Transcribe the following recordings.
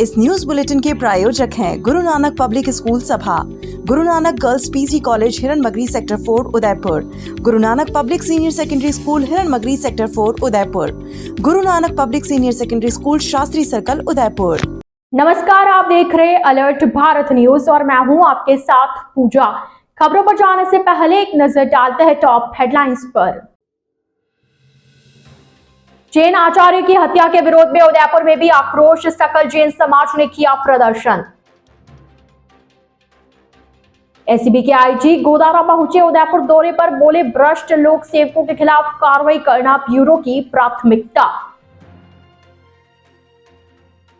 इस news bulletin के प्रायोजक हैं गुरु नानक पब्लिक स्कूल सभा, Guru Nanak girls PG college Hiranmagri sector 4 Udaipur, Guru Nanak public senior secondary school Hiranmagri sector 4 Udaipur, Guru Nanak public senior secondary school Shastri circle Udaipur. नमस्कार, आप देख रहे अलर्ट भारत न्यूज और मैं हूं आपके साथ पूजा। खबरों पर जाने से पहले एक नजर डालते हैं टॉप हेडलाइंस पर। जैन आचार्य की हत्या के विरोध में उदयपुर में भी आक्रोश, सकल जैन समाज ने किया प्रदर्शन। एसीबी के आईजी गोदारा पहुंचे उदयपुर दौरे पर, बोले भ्रष्ट लोक सेवकों के खिलाफ कार्रवाई करना ब्यूरो की प्राथमिकता।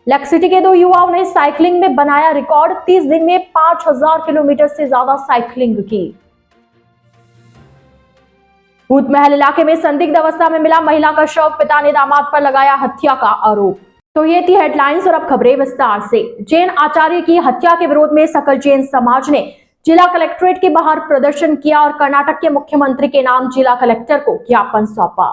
लेक सिटी के 2 युवाओं ने साइकिलिंग में बनाया रिकॉर्ड, 30 दिन में 5000 किलोमीटर से ज्यादा साइकिलिंग की। भूत महल इलाके में संदिग्ध अवस्था में मिला महिला का शव, पिता ने दामाद पर लगाया हत्या का आरोप। तो ये थी हेडलाइंस और अब खबरें विस्तार से। जैन आचार्य की हत्या के विरोध में सकल जैन समाज ने जिला कलेक्ट्रेट के बाहर प्रदर्शन किया और कर्नाटक के मुख्यमंत्री के नाम जिला कलेक्टर को ज्ञापन सौंपा।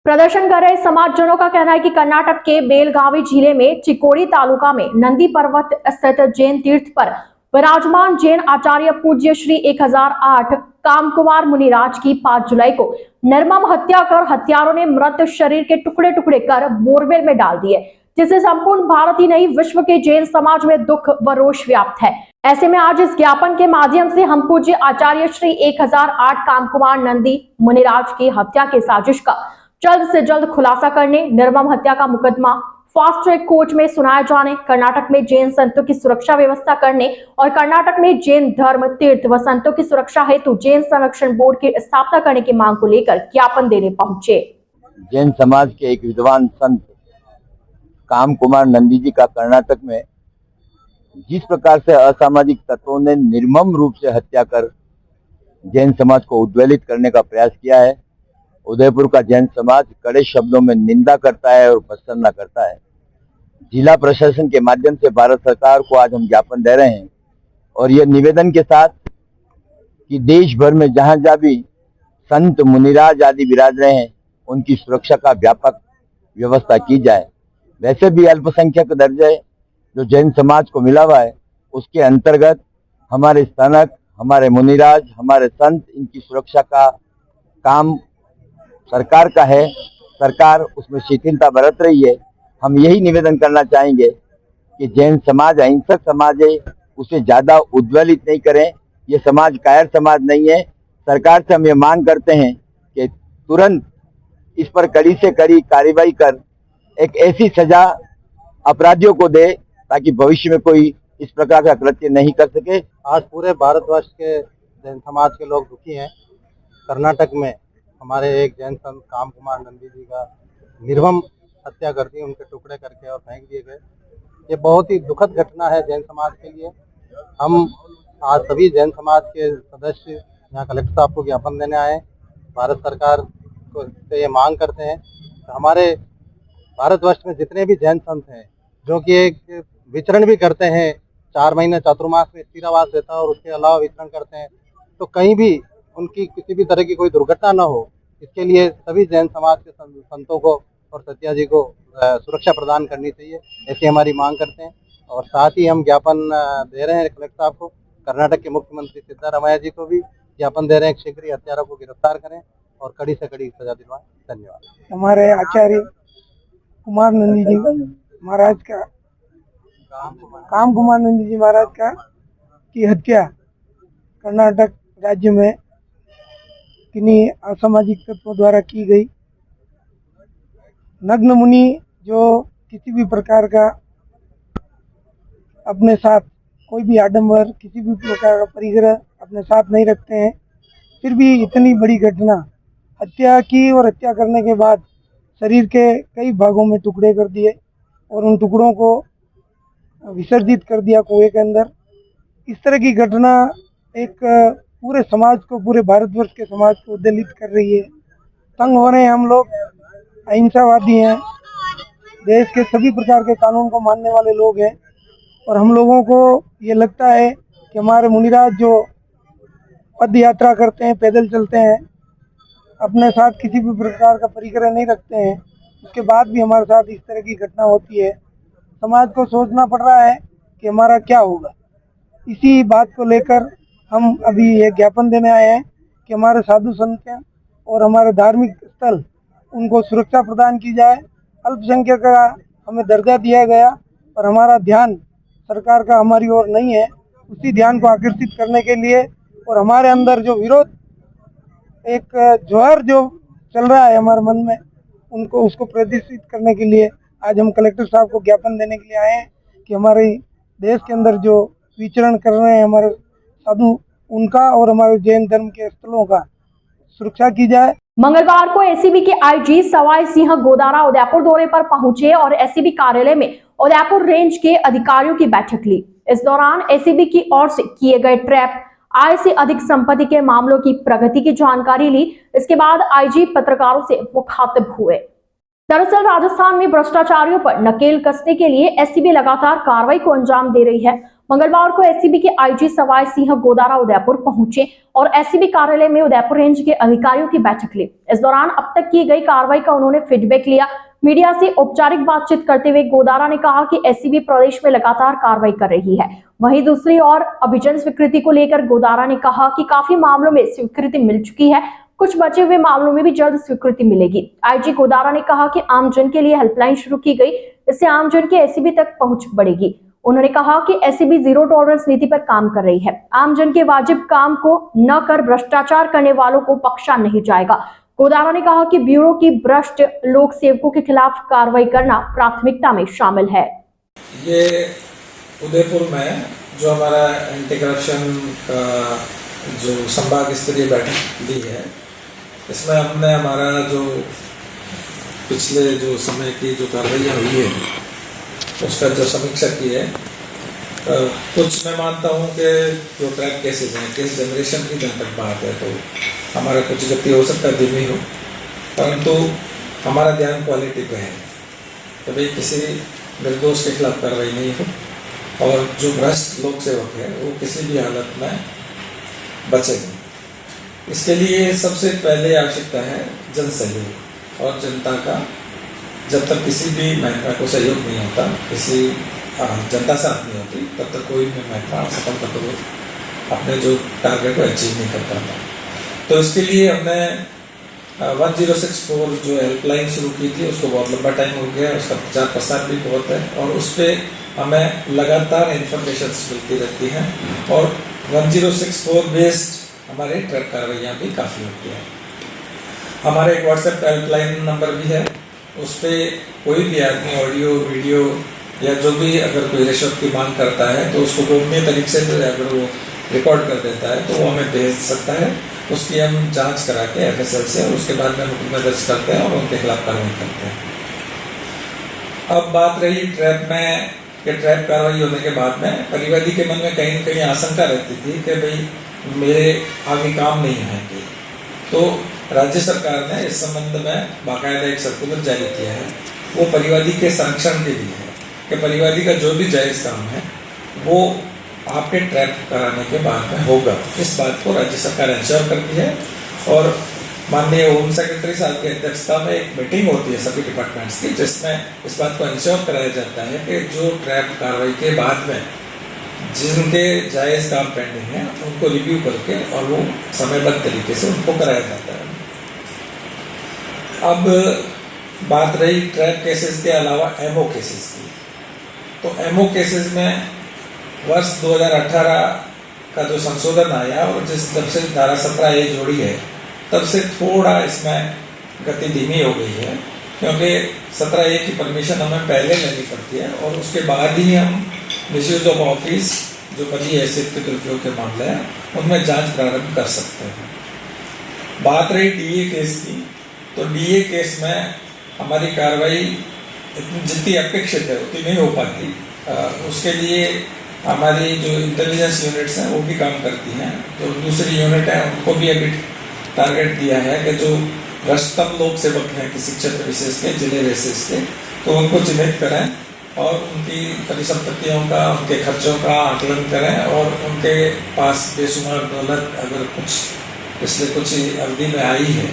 प्रदर्शन कर रहे समाजजनों का कहना है कि कर्नाटक के बेलगावी जिले में चिकोड़ी तालुका में नंदी पर्वत स्थित जैन तीर्थ पर विराजमान जैन आचार्य पूज्य श्री 1008 कामकुमार मुनिराज की 5 जुलाई को निर्मम हत्या कर हत्यारों ने मृत शरीर के टुकड़े टुकड़े कर बोरवेल में डाल दिए, जिससे संपूर्ण भारत ही नहीं विश्व के जैन समाज में दुख व रोष व्याप्त है। ऐसे में आज इस ज्ञापन के माध्यम से हम पूज्य आचार्य श्री 1008 कामकुमार नंदी मुनिराज की हत्या के साजिश का जल्द से जल्द खुलासा करने, निर्मम हत्या का मुकदमा फास्ट ट्रैक कोर्ट में सुनाए जाने, कर्नाटक में जैन संतों की सुरक्षा व्यवस्था करने और कर्नाटक में जैन धर्म तीर्थ व संतों की सुरक्षा हेतु जैन संरक्षण बोर्ड की स्थापना करने की मांग को लेकर ज्ञापन देने पहुंचे। जैन समाज के एक विद्वान संत काम कुमार नंदी जी का कर्नाटक में जिस प्रकार से असामाजिक तत्वों ने निर्मम रूप से हत्या कर जैन समाज को उद्वेलित करने का प्रयास किया है, उदयपुर का जैन समाज कड़े शब्दों में निंदा करता है और भर्त्सना करता है। जिला प्रशासन के माध्यम से भारत सरकार को आज हम ज्ञापन दे रहे हैं और यह निवेदन के साथ कि देश भर में जहां जहां भी संत मुनिराज आदि विराज रहे हैं उनकी सुरक्षा का व्यापक व्यवस्था की जाए। वैसे भी अल्पसंख्यक दर्जे जो जैन समाज को मिला हुआ है उसके अंतर्गत हमारे स्थानक, हमारे मुनिराज, हमारे संत, इनकी सुरक्षा का काम सरकार का है। सरकार उसमें शिथिलता बरत रही है। हम यही निवेदन करना चाहेंगे कि जैन समाज अहिंसक समाज है, उसे ज्यादा उद्वेलित नहीं करें। ये समाज कायर समाज नहीं है। सरकार से हम ये मांग करते हैं कि तुरंत इस पर कड़ी से कड़ी कार्रवाई कर एक ऐसी सजा अपराधियों को दे ताकि भविष्य में कोई इस प्रकार का कृत्य नहीं कर सके। आज पूरे भारतवर्ष के जैन समाज के लोग दुखी हैं। कर्नाटक में हमारे एक जैन संत काम कुमार नंदी जी का निर्मम हत्या कर दी, उनके टुकड़े करके और फेंक दिए गए। ये बहुत ही दुखद घटना है जैन समाज के लिए। हम आज सभी जैन समाज के सदस्य यहाँ कलेक्टर साहब को ज्ञापन देने आए। भारत सरकार को से ये मांग करते हैं कि हमारे भारतवर्ष में जितने भी जैन संत हैं जो कि एक विचरण भी करते हैं, 4 महीने चातुर्मास में स्थिरावास रहता है और उसके अलावा विचरण करते हैं, तो कहीं भी उनकी किसी भी तरह की कोई दुर्घटना न हो, इसके लिए सभी जैन समाज के संतों को और सत्या जी को सुरक्षा प्रदान करनी चाहिए, ऐसी हमारी मांग करते हैं। और साथ ही हम ज्ञापन दे रहे हैं कलेक्टर साहब को, कर्नाटक के मुख्यमंत्री सिद्धारमैया जी को भी ज्ञापन दे रहे हैं, शीघ्र ही हत्यारों को गिरफ्तार करें और कड़ी से कड़ी सजा दिलवाएं। धन्यवाद। हमारे आचार्य कुमार नंदी जी महाराज का काम कुमार नंदी जी महाराज का की हत्या कर्नाटक राज्य में किन्हीं असामाजिक तत्वों द्वारा की गई। नग्न मुनि जो किसी भी प्रकार का अपने साथ कोई भी आडंबर, किसी भी प्रकार का परिग्रह अपने साथ नहीं रखते हैं, फिर भी इतनी बड़ी घटना हत्या की और हत्या करने के बाद शरीर के कई भागों में टुकड़े कर दिए और उन टुकड़ों को विसर्जित कर दिया कुएं के अंदर। इस तरह की घटना एक पूरे समाज को, पूरे भारतवर्ष के समाज को उद्वेलित कर रही है। तंग हो रहे हैं हम लोग, अहिंसावादी हैं, देश के सभी प्रकार के कानून को मानने वाले लोग हैं और हम लोगों को ये लगता है कि हमारे मुनिराज जो पद यात्रा करते हैं, पैदल चलते हैं, अपने साथ किसी भी प्रकार का परिग्रह नहीं रखते हैं, उसके बाद भी हमारे साथ इस तरह की घटना होती है, समाज को सोचना पड़ रहा है कि हमारा क्या होगा। इसी बात को लेकर हम अभी एक ज्ञापन देने आए हैं कि हमारे साधु संत और हमारे धार्मिक स्थल उनको सुरक्षा प्रदान की जाए। अल्पसंख्यक का हमें दर्जा दिया गया और हमारा ध्यान सरकार का हमारी ओर नहीं है। उसी ध्यान को आकर्षित करने के लिए और हमारे अंदर जो विरोध एक जोहर जो चल रहा है हमारे मन में, उनको उसको प्रदर्शित करने के लिए आज हम कलेक्टर साहब को ज्ञापन देने के लिए आए हैं कि हमारे देश के अंदर जो विचरण कर रहे हैं हमारे साधु, उनका और हमारे जैन धर्म के स्थलों का सुरक्षा की जाए। मंगलवार को एसीबी के आईजी सवाई सिंह गोदारा उदयपुर दौरे पर पहुंचे और एसीबी कार्यालय में उदयपुर रेंज के अधिकारियों की बैठक ली। इस दौरान एसीबी की ओर से किए गए ट्रैप, आय से अधिक संपत्ति के मामलों की प्रगति की जानकारी ली। इसके बाद आईजी पत्रकारों से मुखातिब हुए। दरअसल राजस्थान में भ्रष्टाचारियों पर नकेल कसने के लिए एसीबी लगातार कार्रवाई को अंजाम दे रही है। मंगलवार को एसीबी के आईजी सवाई सिंह गोदारा उदयपुर पहुंचे और एसीबी कार्यालय में उदयपुर रेंज के अधिकारियों की बैठक ली। इस दौरान अब तक की गई कार्रवाई का उन्होंने फीडबैक लिया। मीडिया से औपचारिक बातचीत करते हुए गोदारा ने कहा कि एसीबी प्रदेश में लगातार कार्रवाई कर रही है। वहीं दूसरी ओर अभिजन स्वीकृति को लेकर गोदारा ने कहा कि काफी मामलों में स्वीकृति मिल चुकी है, कुछ बचे हुए मामलों में भी जल्द स्वीकृति मिलेगी। आईजी गोदारा ने कहा कि आमजन के लिए हेल्पलाइन शुरू की गई, इससे आमजन के एसीबी तक पहुंच बढ़ेगी। उन्होंने कहा कि एसीबी जीरो टॉलरेंस नीति पर काम कर रही है। आमजन के वाजिब काम को न कर भ्रष्टाचार करने वालों को बख्शा नहीं जाएगा। गोदारा ने कहा कि ब्यूरो की भ्रष्ट लोक सेवकों के खिलाफ कार्रवाई करना प्राथमिकता में शामिल है। ये उदयपुर में जो हमारा एंटी करप्शन का जो संभाग स्तरीय बैठक ली है, इसमें हमने हमारा जो पिछले जो समय की जो कार्रवाइयाँ हुई है उसका जो समीक्षा की है। कुछ मैं मानता हूँ कि जो ट्रैप केसेस हैं, केस जनरेशन की जहाँ तक बात है तो हमारा कुछ गति हो सकता है धीमी हो, परंतु हमारा ध्यान क्वालिटी पे है कि भाई किसी निर्दोष के खिलाफ कार्रवाई नहीं हो और जो भ्रष्ट लोक सेवक है वो किसी भी हालत में बचेंगे। इसके लिए सबसे पहले आवश्यकता है जन सहयोग और जनता का। जब तक किसी भी महकमा को सहयोग नहीं होता, किसी जनता साथ नहीं होती, तब तक कोई भी महकमा सफलतापूर्वक अपने जो टारगेट को अचीव नहीं कर पाता। तो इसके लिए हमने 1064 जो हेल्पलाइन शुरू की थी उसको बहुत लंबा टाइम हो गया, उसका प्रचार प्रसार भी बहुत है और उस पर हमें लगातार इंफॉर्मेशन मिलती रहती हैं और 1064 बेस्ड हमारे ट्रैप कार्रवाइयाँ भी काफ़ी होती हैं। हमारे एक व्हाट्सएप हेल्पलाइन नंबर भी है, उस पर कोई भी आदमी ऑडियो वीडियो या जो भी अगर कोई रिश्वत की मांग करता है तो उसको गोपनीय तरीके से अगर वो रिकॉर्ड कर देता है तो वो हमें भेज सकता है। उसकी हम जांच करा के एफएसएल से और उसके बाद में मुकदमा दर्ज करते हैं और उनके खिलाफ कार्रवाई करते हैं। अब बात रही ट्रैप में कि ट्रैप कार्रवाई होने के बाद में परिवादी के मन में कहीं न कहीं आशंका रहती थी कि भाई मेरे आगे काम नहीं आएंगे, तो राज्य सरकार ने इस संबंध में बाकायदा एक सर्कुलर जारी किया है। वो परिवादी के संरक्षण के लिए है कि परिवादी का जो भी जायज़ काम है वो आपके ट्रैप कराने के बाद में होगा। इस बात को राज्य सरकार इंश्योर करती है और माननीय होम सेक्रेटरी साहब की अध्यक्षता में एक मीटिंग होती है सभी डिपार्टमेंट्स की, जिसमें इस बात को इंश्योर कराया जाता है कि जो ट्रैप कार्रवाई के बाद में जिनके जायज़ काम पेंडिंग है उनको रिव्यू करके और वो समयबद्ध तरीके से उनको कराया जाता है। अब बात रही ट्रैप केसेस के अलावा एमओ केसेस की, तो एमओ केसेस में वर्ष 2018 का जो संशोधन आया और जब से धारा 17A जोड़ी है तब से थोड़ा इसमें गति धीमी हो गई है, क्योंकि 17A की परमिशन हमें पहले लेनी पड़ती है और उसके बाद ही हम मिसयूज ऑफ ऑफिस जो पदी हैसियत के दुरुपयोग के मामले हैं उनमें जांच प्रारंभ कर सकते हैं। बात रही डीए केस की, तो डीए केस में हमारी कार्रवाई जितनी अपेक्षित है उतनी नहीं हो पाती। उसके लिए हमारी जो इंटेलिजेंस यूनिट्स हैं वो भी काम करती हैं। जो दूसरी यूनिट है उनको भी अभी टारगेट दिया है कि जो भ्रष्टतम लोक सेवक हैं किसी क्षेत्र विशेष के, जिले विशेष के, तो उनको चिन्हित करें और उनकी परिसंपत्तियों का, उनके खर्चों का आकलन करें और उनके पास बेशुमार दौलत अगर कुछ पिछले कुछ अवधि में आई है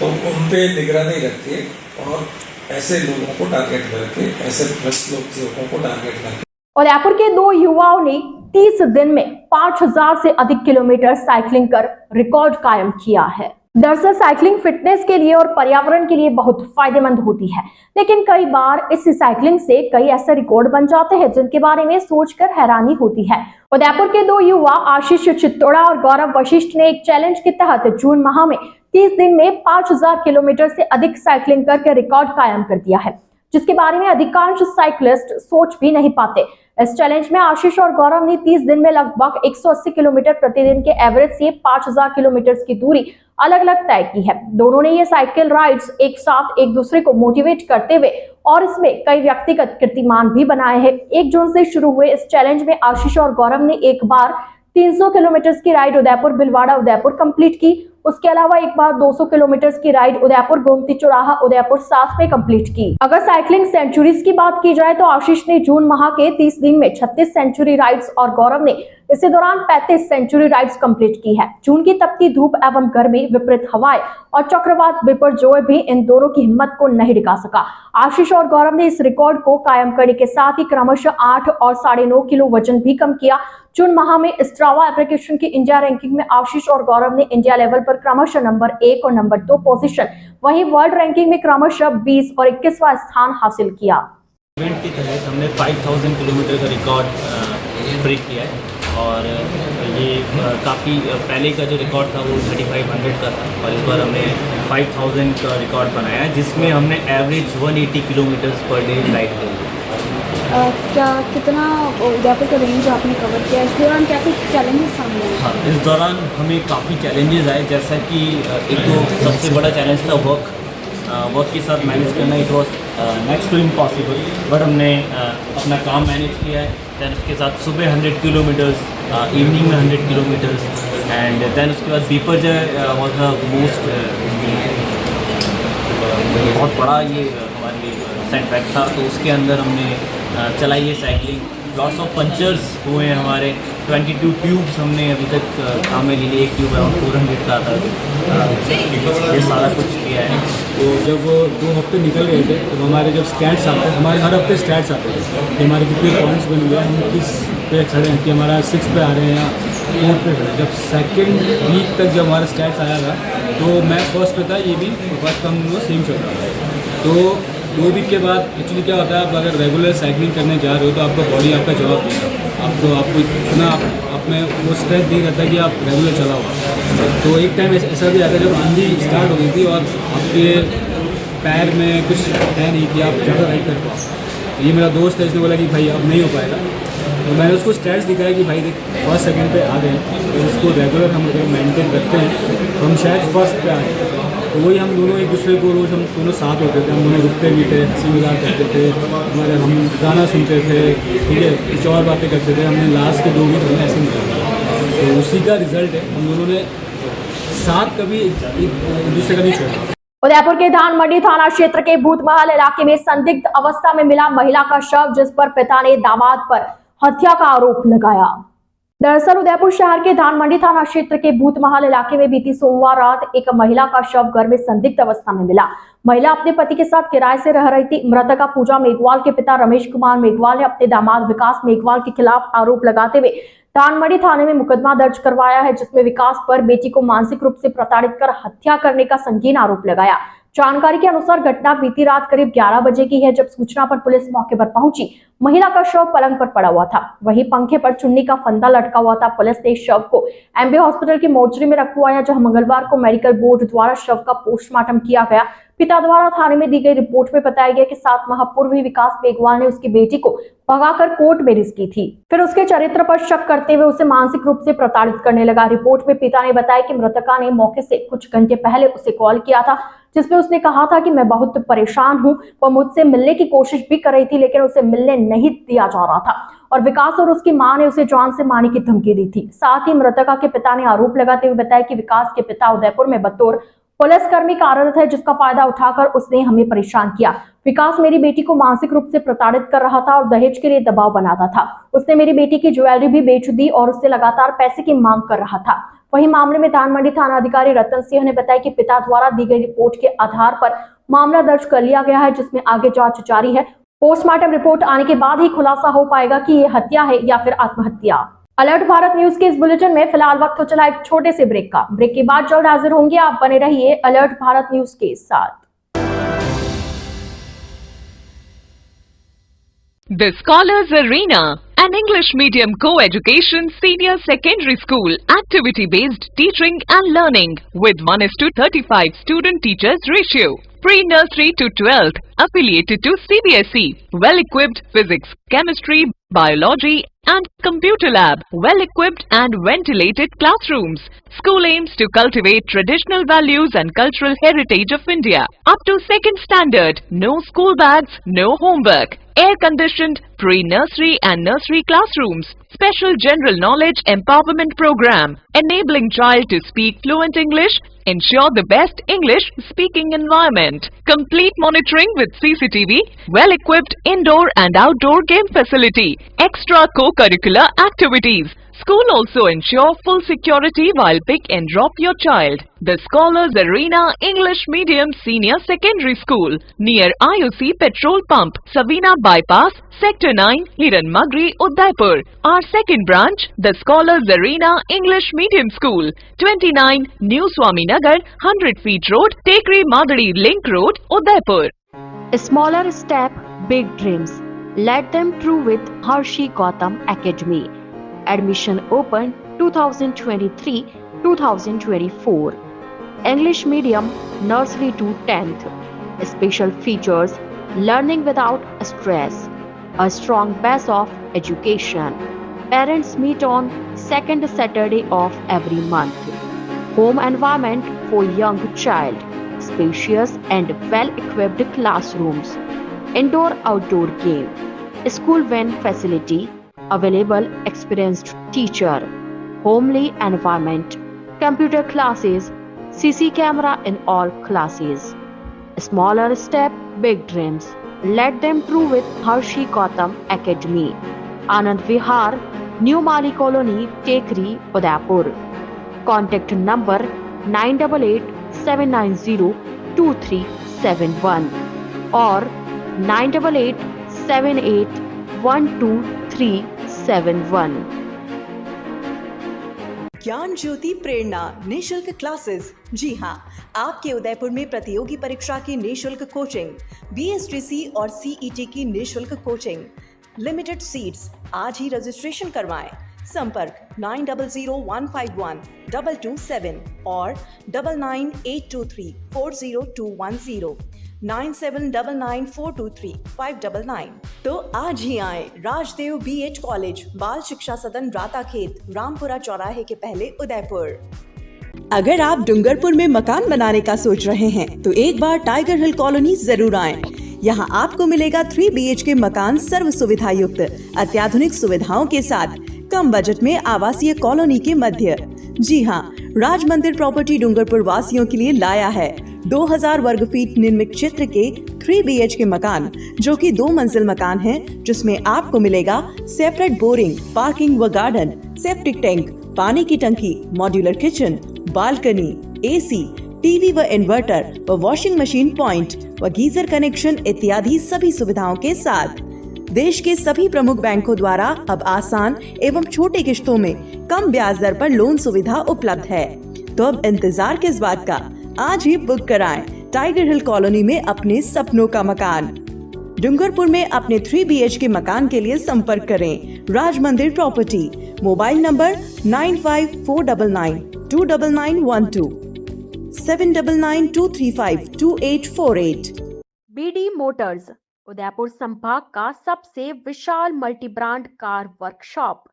तो उन पर निगरानी रखिए और ऐसे लोगों को टारगेट करके, ऐसे भ्रष्ट लोगों को टारगेट करके उदयपुर के 2 युवाओं ने 30 दिन में 5000 से अधिक किलोमीटर साइकिलिंग कर रिकॉर्ड कायम किया है। दरअसल साइकिलिंग फिटनेस के लिए और पर्यावरण के लिए बहुत फायदेमंद होती है, लेकिन कई बार इस साइकिलिंग से कई ऐसे रिकॉर्ड बन जाते हैं जिनके बारे में सोचकर हैरानी होती है। उदयपुर के 2 युवा आशीष चित्तोड़ा और गौरव वशिष्ठ ने एक चैलेंज के तहत जून माह में 30 दिन में 5000 किलोमीटर से अधिक साइकिलिंग करके रिकॉर्ड कायम कर दिया है, जिसके बारे में अधिकांश साइकिलिस्ट सोच भी नहीं पाते। इस चैलेंज में आशीष और गौरव ने 30 दिन में लगभग 180 किलोमीटर प्रतिदिन के एवरेज से 5000 किलोमीटर की दूरी अलग अलग तय की है। दोनों ने ये साइकिल राइड्स एक साथ एक दूसरे को मोटिवेट करते हुए और इसमें कई व्यक्तिगत कीर्तिमान भी बनाए हैं। 1 जून से शुरू हुए इस चैलेंज में आशीष और गौरव ने एक बार 300 किलोमीटर की राइड उदयपुर भिलवाड़ा उदयपुर कंप्लीट की। उसके अलावा एक बार 200 किलोमीटर की राइड उदयपुर गोमती चौराहा उदयपुर साथ में कंप्लीट की। अगर साइकिलिंग सेंचुरीज की बात की जाए तो आशीष ने जून माह के 30 दिन में 36 सेंचुरी राइड्स और गौरव ने इसी दौरान 35 सेंचुरी राइड्स कंप्लीट की है। जून की तपती धूप एवं गर्मी, विपरीत हवाएं और चक्रवात बिपरजोय भी इन दोनों की हिम्मत को नहीं डिगा सका। आशीष और गौरव ने इस रिकॉर्ड को कायम करने के साथ ही क्रमशः 8 और 9.5 किलो वजन भी कम किया। जून माह में स्ट्रावा एप्लीकेशन की इंडिया रैंकिंग में आशीष और गौरव ने इंडिया लेवल पर क्रमशः नंबर 1 और नंबर 2 पोजीशन, वहीं वर्ल्ड रैंकिंग में क्रमशः 20 और 21वां स्थान हासिल किया। इवेंट के तहत हमने 5000 किलोमीटर का रिकॉर्ड ब्रेक किया है और ये काफ़ी पहले का जो रिकॉर्ड था वो 3500 का था और इस बार हमने 5000 का रिकॉर्ड बनाया है, जिसमें हमने average 180 kilometres per day ride करी। क्या कितना उदयपुर का रेंज आपने कवर किया? इस दौरान क्या कुछ चैलेंजेस सामने आए? हाँ, इस दौरान हमें काफ़ी चैलेंजेस आए, जैसा कि एक तो सबसे बड़ा चैलेंज था वर्क के साथ मैनेज करना। It was next to impossible, but हमने अपना काम मैनेज किया है। दैन उसके साथ सुबह 100 किलोमीटर्स, इवनिंग में 100 किलोमीटर्स एंड दैन उसके बाद बीपरजॉय वॉज द मोस्ट बहुत बड़ा ये हमारे लिए सेटबैक था, तो उसके अंदर हमने चलाई है साइकिलिंग। लॉट्स ऑफ पंचर्स हुए हैं हमारे, 22 ट्यूब्स हमने अभी तक काम में लिए। एक ट्यूब अराउंड 400 का था। ये सारा कुछ किया है। तो जब वो 2 हफ्ते निकल गए थे तो हमारे जब स्टैट्स आते हैं, हमारे हर हफ्ते स्टैट्स आते हैं कि हमारे कितने पॉइंट्स बन गए, हम किस पे खड़े हैं, कि हमारा 6 पे आ रहे हैं या 4 पे खड़े हैं। जब सेकेंड वीक तक जब हमारा स्टैट्स आया था तो मैं फर्स्ट पे था, ये भी फर्स्ट हम लोग सेम चल रहा था। तो 2 वीक के बाद एक्चुअली क्या होता है, आप अगर रेगुलर साइकिलिंग करने जा रहे हो तो आपका बॉडी आपका जवाब देगा। आपको इतना आप में वो स्ट्रेंथ नहीं रहता कि आप रेगुलर चलाओ। तो एक टाइम ऐसा भी आता है जब आंधी स्टार्ट हो गई थी और आपके पैर में कुछ है नहीं कि आप ज़्यादा राइड कर पाओ। ये मेरा दोस्त है, इसने बोला कि भाई अब नहीं हो पाएगा। तो मैंने उसको स्टैट्स दिखाया कि भाई देख फर्स्ट सेकंड पे आ गए, तो उसको रेगुलर हम अगर मेंटेन करते हैं तो हम शायद फर्स्ट पे आ गए। तो वही हम दोनों एक दूसरे को रोज़ हम दोनों साथ होते थे, हम दोनों रुकते भी थे, हंसी मजाक करते थे, हमारे हम गाना सुनते थे, ठीक है, कुछ और बातें करते थे। हमने लास्ट के 2 वीक हमने ऐसे निकाला, तो उसी का रिजल्ट है। हम दोनों ने साथ कभी एक दूसरे का नहीं छोड़ा। उदयपुर के धान मंडी थाना क्षेत्र के भूतमहल इलाके में संदिग्ध अवस्था में मिला महिला का शव, जिस पर पिता ने दामाद पर हत्या का आरोप लगाया। दरअसल उदयपुर शहर के धान मंडी थाना क्षेत्र के भूतमहल इलाके में बीती सोमवार रात एक महिला का शव घर में संदिग्ध अवस्था में मिला। महिला अपने पति के साथ किराए से रह रही थी। मृतका पूजा मेघवाल के पिता रमेश कुमार मेघवाल ने अपने दामाद विकास मेघवाल के खिलाफ आरोप लगाते हुए धानमंडी थाने में मुकदमा दर्ज करवाया है, जिसमें विकास पर बेटी को मानसिक रूप से प्रताड़ित कर हत्या करने का संगीन आरोप लगाया। जानकारी के अनुसार घटना बीती रात करीब 11 बजे की है, जब सूचना पर पुलिस मौके पर पहुंची। महिला का शव पलंग पर पड़ा हुआ था, वहीं पंखे पर चुन्नी का फंदा लटका हुआ था। पुलिस ने शव को एमबी हॉस्पिटल की मोर्चरी में रखवाया, जहां मंगलवार को मेडिकल बोर्ड द्वारा शव का पोस्टमार्टम किया गया। पिता द्वारा थाने में दी गई रिपोर्ट में बताया गया कि 7 माह पूर्व ही विकास मेघवाल ने उसकी बेटी को भगाकर कोर्ट मैरिज की थी, फिर उसके चरित्र पर शक करते हुए उसे मानसिक रूप से प्रताड़ित करने लगा। रिपोर्ट में पिता ने बताया कि मृतका ने मौके से कुछ घंटे पहले उसे कॉल किया था, जिसमें उसने कहा था कि मैं बहुत परेशान हूं। वह मुझसे मिलने की कोशिश भी कर रही थी, लेकिन उसे मिलने नहीं दिया जा रहा था और विकास और उसकी मां ने उसे जान से मारने की धमकी दी थी। साथ ही मृतका के पिता ने आरोप लगाते हुए बताया कि विकास के पिता उदयपुर में बतौर पुलिसकर्मी कार्यरत है, जिसका फायदा उठाकर उसने हमें परेशान किया। विकास मेरी बेटी को मानसिक रूप से प्रताड़ित कर रहा था और दहेज के लिए दबाव बनाता था। उसने मेरी बेटी की ज्वेलरी भी बेच दी और उससे लगातार पैसे की मांग कर रहा था। वहीं मामले में धानमंडी थाना अधिकारी रतन सिंह ने बताया कि पिता द्वारा दी गई रिपोर्ट के आधार पर मामला दर्ज कर लिया गया है, जिसमें आगे जांच जारी है। पोस्टमार्टम रिपोर्ट आने के बाद ही खुलासा हो पाएगा कि ये हत्या है या फिर आत्महत्या। अलर्ट भारत न्यूज के इस बुलेटिन में फिलहाल वक्त हो चला एक छोटे से ब्रेक का। ब्रेक के बाद जल्द हाजिर होंगे। आप बने रहिए अलर्ट भारत न्यूज के साथ। The Scholars Arena, an English medium co-education senior secondary school, activity-based teaching and learning with 1:35 student-teachers ratio. Pre-nursery to 12th, affiliated to CBSE. Well-equipped physics, chemistry, biology and computer lab. Well-equipped and ventilated classrooms. School aims to cultivate traditional values and cultural heritage of India. Up to 2nd standard, no school bags, no homework. Air-conditioned pre-nursery and nursery classrooms. Special general knowledge empowerment program. Enabling child to speak fluent English. Ensure the best English speaking environment. Complete monitoring with CCTV. Well-equipped indoor and outdoor game facility. Extra co-curricular activities. School also ensure full security while pick and drop your child. The Scholars Arena English Medium Senior Secondary School near IOC Petrol Pump, Savina Bypass, Sector 9, Hiranmagri, Udaipur. Our second branch, the Scholars Arena English Medium School, 29 New Swaminagar, 100 Feet Road, Tekri Madari Link Road, Udaipur. A smaller step, big dreams. Let them true with Harshi Gautam Academy. Admission open 2023-2024. English medium nursery to 10th. Special features: learning without stress, a strong base of education. Parents meet on second Saturday of every month. Home environment for young child. Spacious and well-equipped classrooms. Indoor-outdoor game. School van facility. Available experienced teacher. Homely environment. Computer classes. CC camera in all classes. Smaller step, big dreams. Let them true with Harshi Gautam Academy. Anand Vihar, New Mali Colony, Tekri, Udaipur. Contact number 988-790-2371 or 988-78-12371. ज्ञान ज्योति प्रेरणा निशुल्क classes. जी हाँ, आपके उदयपुर में प्रतियोगी परीक्षा की निशुल्क coaching, BSTC और CET की निशुल्क कोचिंग। लिमिटेड सीट्स, आज ही रजिस्ट्रेशन करवाएं। संपर्क 9001512227 और 9982340210, 9799423599। तो आज ही आए राजदेव BH कॉलेज, बाल शिक्षा सदन, राताखेत, रामपुरा चौराहे के पहले, उदयपुर। अगर आप डूंगरपुर में मकान बनाने का सोच रहे हैं तो एक बार टाइगर हिल कॉलोनी जरूर आएं। यहाँ आपको मिलेगा 3 BHK मकान सर्व सुविधा युक्त, अत्याधुनिक सुविधाओं के साथ, कम बजट में आवासीय कॉलोनी के मध्य। जी हाँ, राज मंदिर प्रॉपर्टी डूंगरपुर वासियों के लिए लाया है 2000 वर्ग फीट निर्मित क्षेत्र के 3 BHK मकान, जो कि 2 मंजिल मकान है, जिसमें आपको मिलेगा सेपरेट बोरिंग, पार्किंग व गार्डन, सेप्टिक टैंक, पानी की टंकी, modular kitchen, balcony, AC, TV व इन्वर्टर व वॉशिंग मशीन पॉइंट व गीजर कनेक्शन इत्यादि सभी सुविधाओं के साथ। देश के सभी प्रमुख बैंकों द्वारा अब आसान एवं छोटे किश्तों में कम ब्याज दर पर लोन सुविधा उपलब्ध है। तो अब इंतजार किस बात का, आज ही बुक कराएं टाइगर हिल कॉलोनी में अपने सपनों का मकान। डूंगरपुर में अपने 3 BHK मकान के लिए संपर्क करें राज मंदिर property. Mobile number 9549929912, 7992352848। BD Motors, Udaipur संभाग का सबसे विशाल मल्टी ब्रांड कार वर्कशॉप,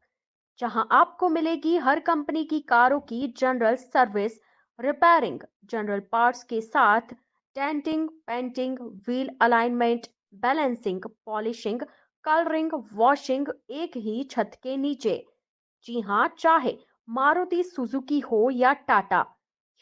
जहां आपको मिलेगी हर कंपनी की कारों की general service, repairing, general parts के साथ denting, painting, wheel alignment, balancing, polishing, colouring, washing, एक ही छत के नीचे। जी हां, चाहे मारुति सुजुकी हो या Tata,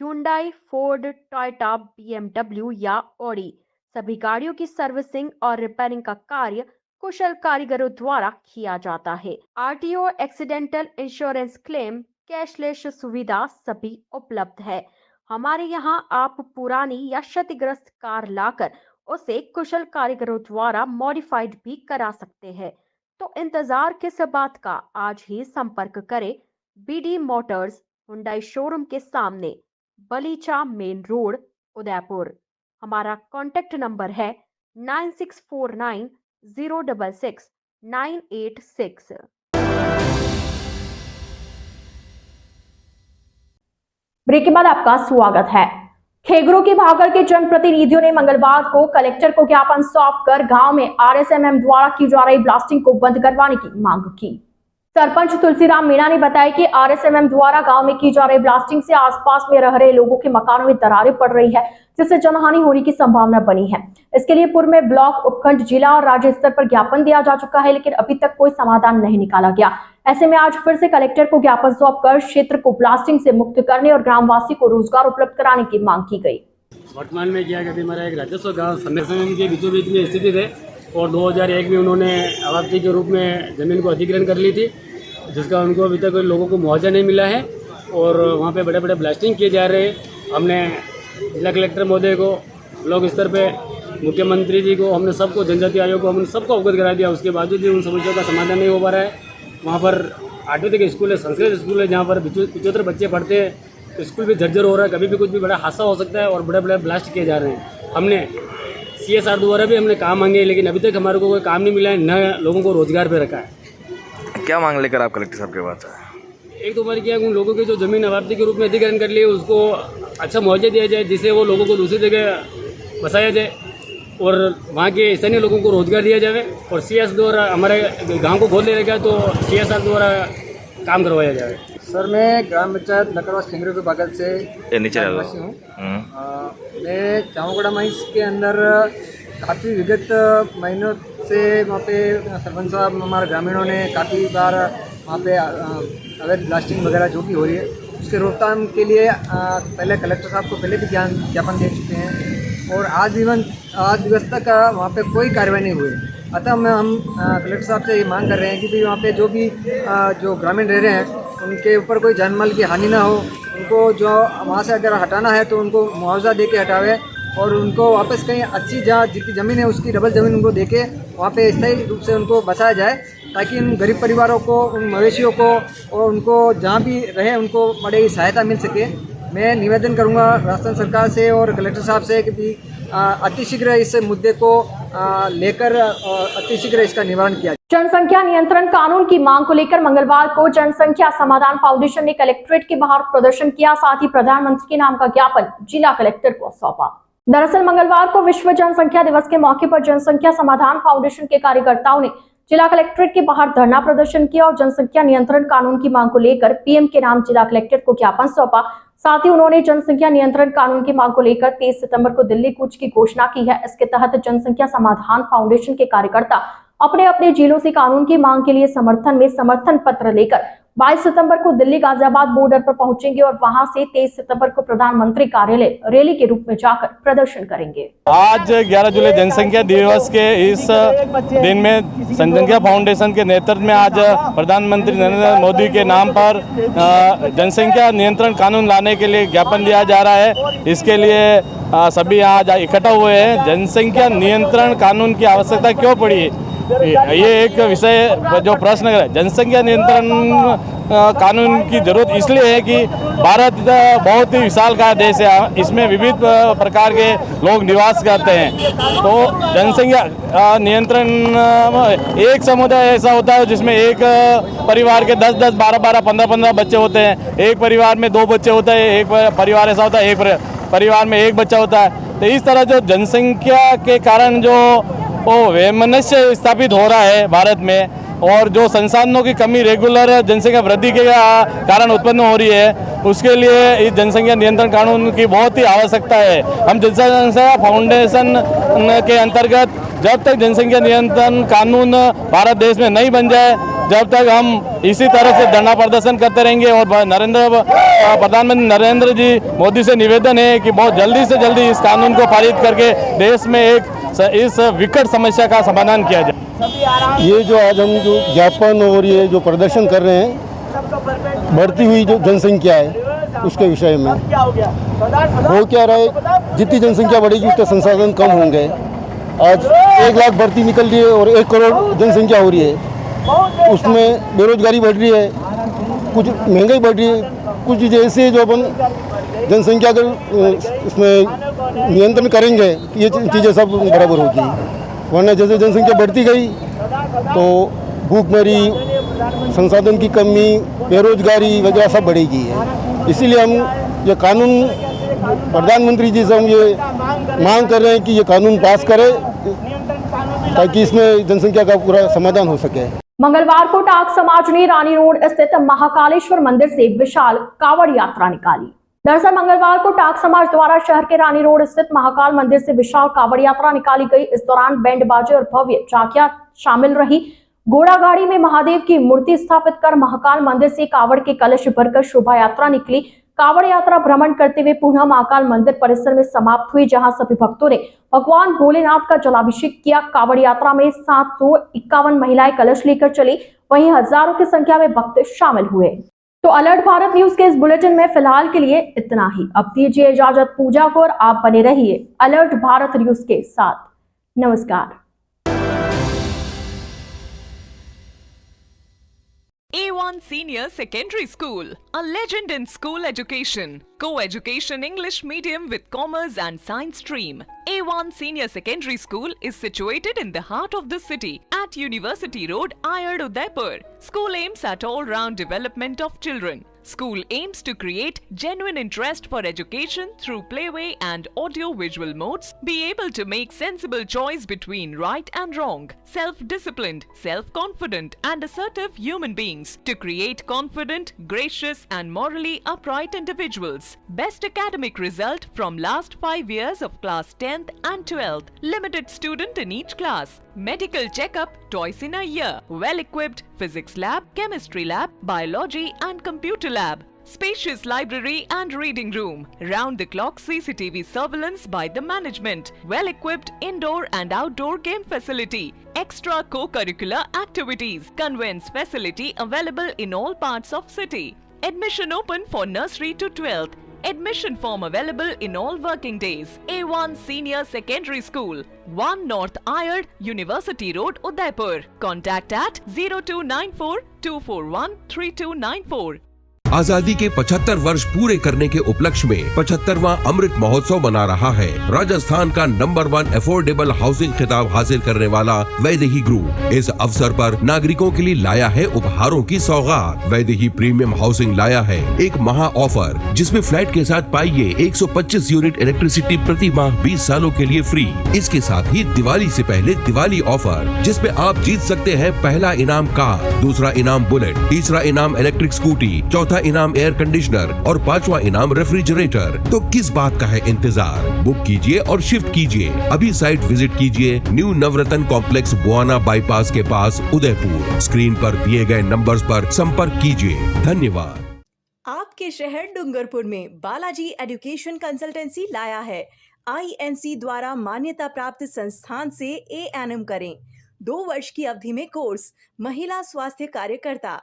Hyundai, Ford, Toyota, BMW या ऑडी सभी गाड़ियों की सर्विसिंग और रिपेयरिंग का कार्य कुशल कारीगरों द्वारा किया जाता है। RTO, accidental insurance claim, cashless सुविधा सभी उपलब्ध है। हमारे यहाँ आप पुरानी या क्षतिग्रस्त कार लाकर उसे कुशल कारीगरों द्वारा मॉडिफाइड भी करा सकते हैं। तो इंतजार किस बात का, आज ही संपर्क करें बीडी मोटर्स, हुंडई शोरूम के सामने, बलीचा मेन रोड, उदयपुर। हमारा कॉन्टेक्ट नंबर है 9649066986। ब्रेक के बाद आपका स्वागत है। खेगरू की भागड़ के जनप्रतिनिधियों ने मंगलवार को कलेक्टर को ज्ञापन सौंपकर गांव में आरएसएमएम द्वारा की जा रही ब्लास्टिंग को बंद करवाने की मांग की। सरपंच तुलसीराम मीणा ने बताया कि आरएसएमएम द्वारा गांव में की जा रही ब्लास्टिंग से आसपास में रह रहे लोगों के मकानों में दरारें पड़ रही है, जिससे जनहानि होने की संभावना बनी है। इसके लिए पूर्व में ब्लॉक, उपखंड, जिला और राज्य स्तर पर ज्ञापन दिया जा चुका है, लेकिन अभी तक कोई समाधान नहीं निकाला गया। ऐसे में आज फिर से कलेक्टर को ज्ञापन सौंपकर क्षेत्र को ब्लास्टिंग से मुक्त करने और ग्रामवासी को रोजगार उपलब्ध कराने की मांग की गई। वर्तमान में क्या कहते हमारा एक राजस्व गाँव संरक्षण के बीचों बीच में स्थित है और 2001 में उन्होंने आवाप्ती के रूप में जमीन को अधिग्रहण कर ली थी, जिसका उनको अभी तक लोगों को मुआवजा नहीं मिला है और वहाँ पे बड़े बड़े ब्लास्टिंग किए जा रहे हैं। हमने जिला कलेक्टर महोदय को, ब्लॉक स्तर पे मुख्यमंत्री जी को, हमने सबको, जनजातीय आयोग को, हमने सबको अवगत करा दिया। उसके बावजूद भी उन समस्याओं का समाधान नहीं हो पा रहा है। वहाँ पर 8वीं तक स्कूल है, संस्कृत स्कूल है, जहाँ पर 75 बच्चे पढ़ते हैं। स्कूल भी जर्जर हो रहा है, कभी भी कुछ भी बड़ा हादसा हो सकता है और बड़े बड़े ब्लास्ट किए जा रहे हैं। हमने CSR द्वारा भी हमने काम मांगे, लेकिन अभी तक हमारे को कोई काम नहीं मिला है, न लोगों को रोजगार पे रखा है। क्या मांग लेकर आप कलेक्टर साहब के पास आए? एक तो हमारी क्या, उन लोगों की जो जमीन आवाप्ती के रूप में अधिग्रहण कर लिए उसको अच्छा मुआवजा दिया जाए, जिससे वो लोगों को दूसरी जगह बसाया जाए और वहाँ के स्थानीय लोगों को रोजगार दिया जाए। और CS द्वारा हमारे गांव को गोद ले रखा है तो CSR द्वारा काम करवाया जाए। सर, मैं ग्राम पंचायत लकड़वास खेंगरू के बगल से निवासी हूँ। मैं चामुगड़ा माइंस के अंदर काफ़ी विगत महीनों से वहाँ पे सरपंच साहब, हमारे ग्रामीणों ने काफ़ी बार वहाँ पे अवैध ब्लास्टिंग वगैरह जो भी हो रही है उसके रोकथाम के लिए पहले कलेक्टर साहब को पहले भी ज्ञापन दे चुके हैं और आज दिवस तक वहाँ पे कोई कार्रवाई नहीं हुई। अतः हम कलेक्टर साहब से ये मांग कर रहे हैं कि भाई वहाँ पे जो भी जो ग्रामीण रह रहे हैं उनके ऊपर कोई जानमाल की हानि ना हो, उनको जो वहाँ से अगर हटाना है तो उनको मुआवजा दे के हटावे और उनको वापस कहीं अच्छी जहाँ जितनी ज़मीन है उसकी डबल ज़मीन उनको देके वहाँ पे स्थायी रूप से उनको बसाया जाए, ताकि उन गरीब परिवारों को, उन मवेशियों को और उनको जहाँ भी रहे उनको बड़ी सहायता मिल सके। मैं निवेदन करूँगा राजस्थान सरकार से और कलेक्टर साहब से कि अतिशीघ्र इस मुद्दे को लेकर अतिशीघ्र इसका निवारण किया। जनसंख्या नियंत्रण कानून की मांग को लेकर मंगलवार को जनसंख्या समाधान फाउंडेशन ने कलेक्ट्रेट के बाहर प्रदर्शन किया, साथ ही प्रधानमंत्री के नाम का ज्ञापन जिला कलेक्टर को सौंपा। दरअसल मंगलवार को विश्व जनसंख्या दिवस के मौके पर जनसंख्या समाधान फाउंडेशन के कार्यकर्ताओं ने जिला कलेक्ट्रेट के बाहर धरना प्रदर्शन किया और जनसंख्या नियंत्रण कानून की मांग को लेकर PM के नाम जिला कलेक्टर को ज्ञापन सौंपा। साथ ही उन्होंने जनसंख्या नियंत्रण कानून की मांग को लेकर 23 सितंबर को दिल्ली कूच की घोषणा की है। इसके तहत जनसंख्या समाधान फाउंडेशन के कार्यकर्ता अपने अपने जिलों से कानून की मांग के लिए समर्थन पत्र लेकर 22 सितंबर को दिल्ली गाजियाबाद बॉर्डर पर पहुंचेंगे और वहां से 23 सितंबर को प्रधानमंत्री कार्यालय रैली के रूप में जाकर प्रदर्शन करेंगे। आज 11 जुलाई जनसंख्या दिवस के इस दिन में जनसंख्या फाउंडेशन के नेतृत्व में आज प्रधानमंत्री नरेंद्र मोदी के नाम पर जनसंख्या नियंत्रण कानून लाने के लिए ज्ञापन दिया जा रहा है। इसके लिए सभी आज इकट्ठा हुए हैं। जनसंख्या नियंत्रण कानून की आवश्यकता क्यों पड़ी, ये एक विषय जो प्रश्न है। जनसंख्या नियंत्रण कानून की जरूरत इसलिए है कि भारत बहुत ही विशाल का देश है, इसमें विविध प्रकार के लोग निवास करते हैं। तो जनसंख्या नियंत्रण एक समुदाय ऐसा होता है जिसमें एक परिवार के 10-10, 12-12, 15-15 बच्चे होते हैं। एक परिवार में 2 बच्चे होते हैं, एक परिवार ऐसा होता है एक परिवार में 1 बच्चा होता है। तो इस तरह जो जनसंख्या के कारण जो वैमनस्य स्थापित हो रहा है भारत में, और जो संसाधनों की कमी रेगुलर जनसंख्या वृद्धि के कारण उत्पन्न हो रही है, उसके लिए इस जनसंख्या नियंत्रण कानून की बहुत ही आवश्यकता है। हम जनसंख्या फाउंडेशन के अंतर्गत जब तक जनसंख्या नियंत्रण कानून भारत देश में नहीं बन जाए जब तक हम इसी तरह से धरना प्रदर्शन करते रहेंगे। और प्रधानमंत्री नरेंद्र जी मोदी से निवेदन है कि बहुत जल्दी से जल्दी इस कानून को पारित करके देश में इस विकट समस्या का समाधान किया जाए। ये जो आज हम जो ज्ञापन और ये जो प्रदर्शन कर रहे हैं, बढ़ती हुई जो जनसंख्या है उसके विषय में हो क्या रहा है, जितनी जनसंख्या बढ़ेगी उतने संसाधन कम होंगे। आज 1 लाख भर्ती निकल रही है और 1 करोड़ जनसंख्या हो रही है, उसमें बेरोजगारी बढ़ रही है, कुछ महंगाई बढ़ रही है, कुछ चीज़ें ऐसी है जो अपन जनसंख्या अगर इसमें नियंत्रण करेंगे ये चीज़ें सब बराबर होगी। वरना जैसे जनसंख्या बढ़ती गई तो भूखमरी, संसाधन की कमी, बेरोजगारी वगैरह सब बढ़ेगी है। इसीलिए हम ये कानून प्रधानमंत्री जी से हम ये मांग कर रहे हैं कि ये कानून पास करें ताकि इसमें जनसंख्या का पूरा समाधान हो सके। मंगलवार को टाक समाज ने रानी रोड स्थित महाकालेश्वर मंदिर से विशाल कावड़ यात्रा निकाली। दरअसल मंगलवार को टाक समाज द्वारा शहर के रानी रोड स्थित महाकाल मंदिर से विशाल कावड़ यात्रा निकाली गई। इस दौरान बैंड बाजे और भव्य झांकियां शामिल रही। घोड़ा गाड़ी में महादेव की मूर्ति स्थापित कर महाकाल मंदिर से कावड़ के कलश भरकर शोभा यात्रा निकली। कावड़ यात्रा भ्रमण करते हुए पुनः महाकाल मंदिर परिसर में समाप्त हुई, जहां सभी भक्तों ने भगवान भोलेनाथ का जलाभिषेक किया। कावड़ यात्रा में 751 महिलाएं कलश लेकर चली, वहीं हजारों की संख्या में भक्त शामिल हुए। तो अलर्ट भारत न्यूज के इस बुलेटिन में फिलहाल के लिए इतना ही। अब दीजिए इजाजत पूजा को और आप बने रहिए अलर्ट भारत न्यूज के साथ। नमस्कार। A1 Senior Secondary School, a legend in school education. Co-education English medium with commerce and science stream. A1 Senior Secondary School is situated in the heart of the city at University Road, Ayad, Udaipur. School aims at all-round development of children. School aims to create genuine interest for education through playway and audio-visual modes, be able to make sensible choice between right and wrong, self-disciplined, self-confident and assertive human beings, to create confident, gracious and morally upright individuals. Best academic result from last 5 years of class 10th and 12th. Limited student in each class. Medical checkup twice in a year. Well-equipped physics lab, chemistry lab, biology and computer lab. Spacious library and reading room. Round-the-clock CCTV surveillance by the management. Well-equipped indoor and outdoor game facility. Extra co-curricular activities. Conveyance facility available in all parts of city. Admission open for nursery to 12th. Admission form available in all working days. A1 Senior Secondary School, 1 North Ayad, University Road, Udaipur. Contact at 0294 241 3294. आजादी के 75 वर्ष पूरे करने के उपलक्ष्य में 75वां अमृत महोत्सव मना रहा है। राजस्थान का नंबर 1 अफोर्डेबल हाउसिंग खिताब हासिल करने वाला वैदेही ग्रुप इस अवसर पर नागरिकों के लिए लाया है उपहारों की सौगात। वैदेही प्रीमियम हाउसिंग लाया है एक महा ऑफर, जिसमें फ्लैट के साथ पाइए 125 यूनिट इलेक्ट्रिसिटी प्रति माह 20 सालों के लिए फ्री। इसके साथ ही दिवाली से पहले दिवाली ऑफर, जिसमें आप जीत सकते हैं पहला इनाम कार, दूसरा इनाम बुलेट, तीसरा इनाम इलेक्ट्रिक स्कूटी, चौथा इनाम एयर कंडीशनर और 5वां इनाम रेफ्रिजरेटर। तो किस बात का है इंतजार? बुक कीजिए और शिफ्ट कीजिए। अभी साइट विजिट कीजिए न्यू नवरत्न कॉम्प्लेक्स, बुआना बाईपास के पास, उदयपुर। स्क्रीन पर दिए गए नंबर्स पर संपर्क कीजिए। धन्यवाद। आपके शहर डूंगरपुर में बालाजी एजुकेशन कंसल्टेंसी लाया है INC द्वारा मान्यता प्राप्त संस्थान से A&M करें। 2 वर्ष की अवधि में कोर्स महिला स्वास्थ्य कार्यकर्ता,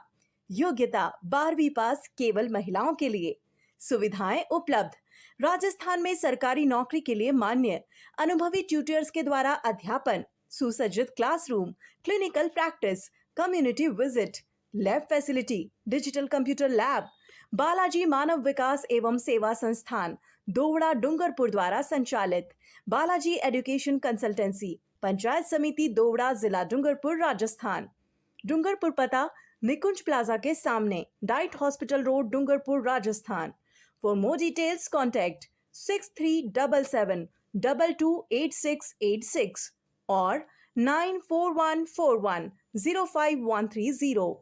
योग्यता 12वीं पास, केवल महिलाओं के लिए। सुविधाएं उपलब्ध। राजस्थान में सरकारी नौकरी के लिए मान्य, अनुभवी ट्यूटर्स के द्वारा अध्यापन, सुसज्जित classroom, clinical practice, community visit, lab facility, digital computer lab. Balaji Manav Vikas Evam Seva संस्थान दोवड़ा डूंगरपुर द्वारा संचालित बालाजी एजुकेशन कंसल्टेंसी, पंचायत समिति दोवड़ा, जिला डूंगरपुर, राजस्थान। डूंगरपुर पता निकुंज प्लाजा के सामने, diet hospital road, Dungarpur, Rajasthan. For more details contact 6377 228686 और 9414105130।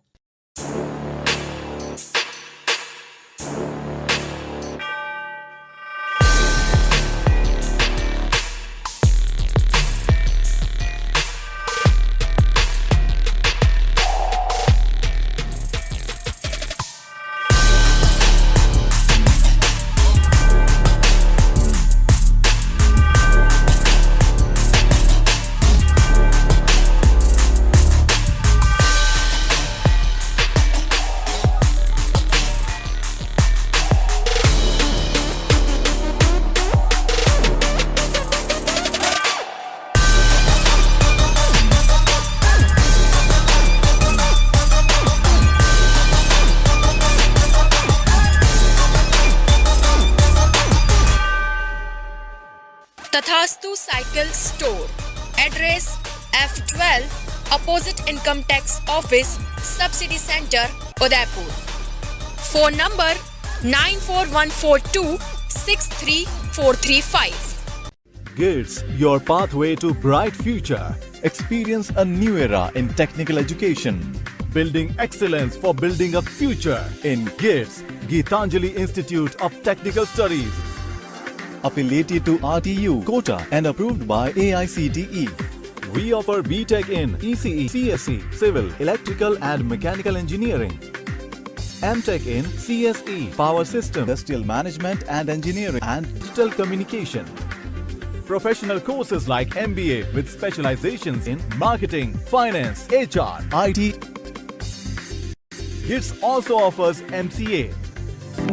Vastu Cycle Store. Address F12 opposite Income Tax Office, Subsidy Center, Udaipur. Phone number 94142 63435. GITS, your pathway to bright future. Experience a new era in technical education. Building excellence for building a future in GITS, Geetanjali Institute of Technical Studies. Affiliated to RTU, Kota and approved by AICTE. We offer BTech in ECE, CSE, Civil, Electrical and Mechanical Engineering. MTech in CSE, Power System, Industrial Management and Engineering and Digital Communication. Professional courses like MBA with specializations in Marketing, Finance, HR, IT. GITS also offers MCA.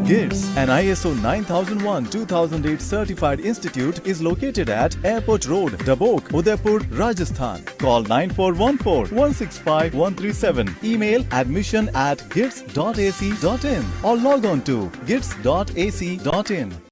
GITS, an ISO 9001-2008 certified institute, is located at Airport Road, Dabok, Udaipur, Rajasthan. Call 9414-165-137. Email admission@gits.ac.in or log on to gits.ac.in.